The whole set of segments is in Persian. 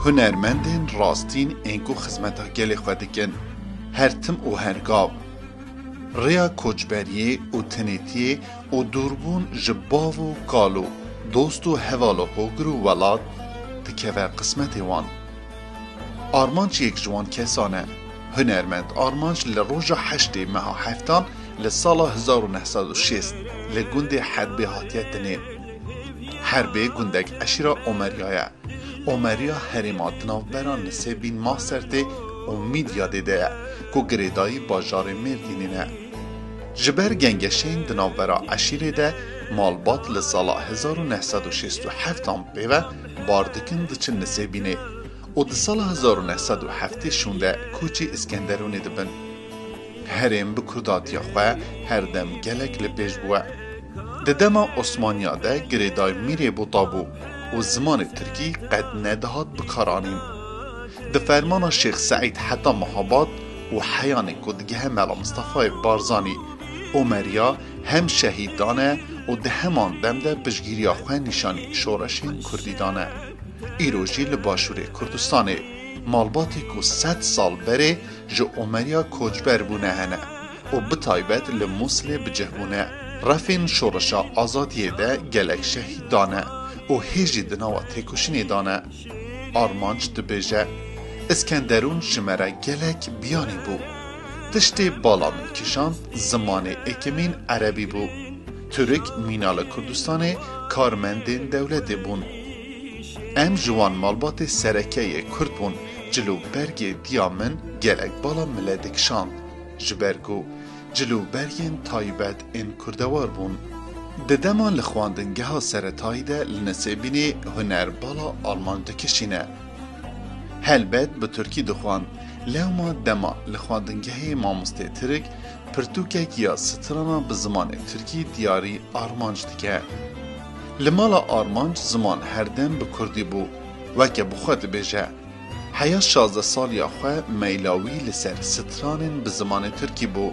هنرمندین راستین اینکو خدمتا گل خودکن هر تم و هر گاو ریا کوچبریه و تنیتیه و دوربون جباو و کالو دوست و حوالو هوگر و ولاد تکوه قسمت وان آرمانچ یک جوان کسانه هنرمند آرمانچ لروژ 8 ماه هفتان لسال 1906 لگند حربی هاتیت دنه حربی گندک اشیرا اومریایه اومریا هریمات نوبران نسبین ماه سرده امید یاده ده که گریدایی باجار مردینه جبر گنگشین دنوبرا اشیره ده مالبات لسال 1967 بیوه باردکن دچن نسبینه و ده سال 1907 شونده کوچی اسکندرونه دبن هرم بکرداتیا خواه هر دم گلک لپیش بوه ده دما عثمانیا ده گریدای میره بو تابو و زمان ترکی قد ندهات بکارانیم ده فرمان شیخ سعید حتی محابات و حیان کدگه ملا مصطفی بارزانی اومریا هم شهیدانه و ده همان دم ده بشگیری خواه نشانی شورشین کردیدانه ایروژی لباشور کردستانه مالباتی که 100 سال بره جو اومریا کوچبر بونه هنه و بطایبت لموسل بجهبونه رفین شورشا آزادیه ده گلک شهیدانه و هیجی دناوا تکوشینی دانه آرمانچ دبیجه اسکندرون شمره گلک بیانی بو تشتی بالا من کشان زمان اکمین عربی بو ترک مینال کردستان کارمندین دولت بون ام جوان مالبات سرکه کرد بون جلو برگ دیامن گلک بالا ملدکشان جبرگو جلو برگین تایبت این کردوار بون ده دمان لخواندنگه ها سرطایی ده لنسیبینی هنر بالا آلمان دکشینه هلبت به ترکی دخوان لوما دما لخواندنگه ماموسته ترک پرتوکک یا سترانا به زمان ترکی دیاری آرمانج دیگه لمالا آرمانج زمان هر دم به کردی بو وکه بخواد بیجه حیا 16 سال یا خواه میلاوی لسر سترانین به زمان ترکی بو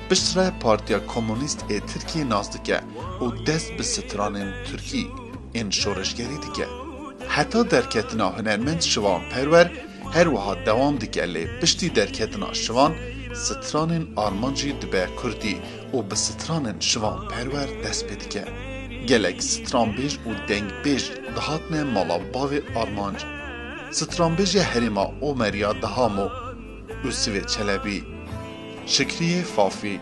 بشتره پارتیا کمونیست ترکی نازدکه و دست به سترانین ترکی این شورشگری دیگه حتی در کتنا هنرمند شوان پرور هر وها دوام دیگه لی بشتی در کتنا شوان سترانین آرمانجی دبه کردی و به سترانین شوان پرور دست بدیگه گلک ستران بیج و دنگ بیج دهاتن مالا باوی آرمانج ستران بیج هریما اومریا دهامو اوسوی چلبی شکریه فافی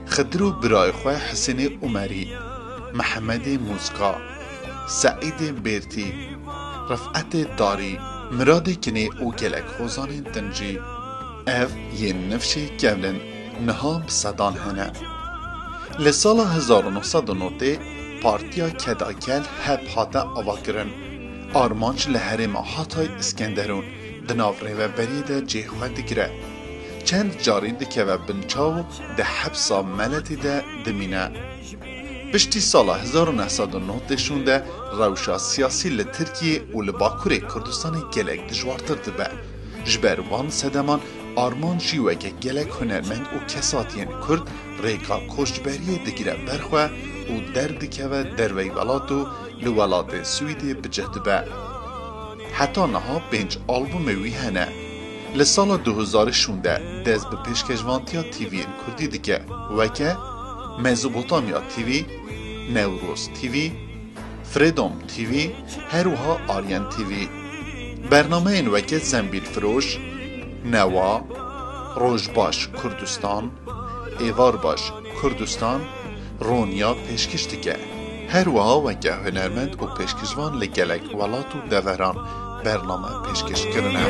خدرو برای خواه حسین عمری محمد موزگا سعید بیرتی رفعت داری مراد کنی او گلک خوزان دنجی اف یه نفشی گولن نها بصدان هنه لسال 1990 پارتیا کداکل هب حاتا آواگرن آرمانچ لحرم حاتای اسکندرون دناو ریوه بریده جیخوه دگره چند جاری دکه و بنچاو ده حبسا ملتی ده دمینه بشتی سال 1990 شونده روشا سیاسی لترکیه و لباکور کردستان گلک دجوارتر دبه جبروان سدمان آرمان جیوه گلک هنرمند و کساتین کرد ریکا کشتبریه دگیره برخواه و دردکه و دروی ولاتو لولات سویده بجهدبه حتی نها 5 آلبوم وی هنه لسال 2016 دست به پیشکشوانتیا تیوی کردی دیگه وکه مزوبوتامیا تیوی، نوروز تیوی، فریدوم تیوی، هروها آریان تیوی برنامه این وکه زنبیل فروش، نوا، روژباش کردستان، ایوار باش کردستان، رونیا پیشکش دیگه هروها وکه هنرمند و پیشکشوان لگلک ولاتو دوران برنامه پیشکش کرنه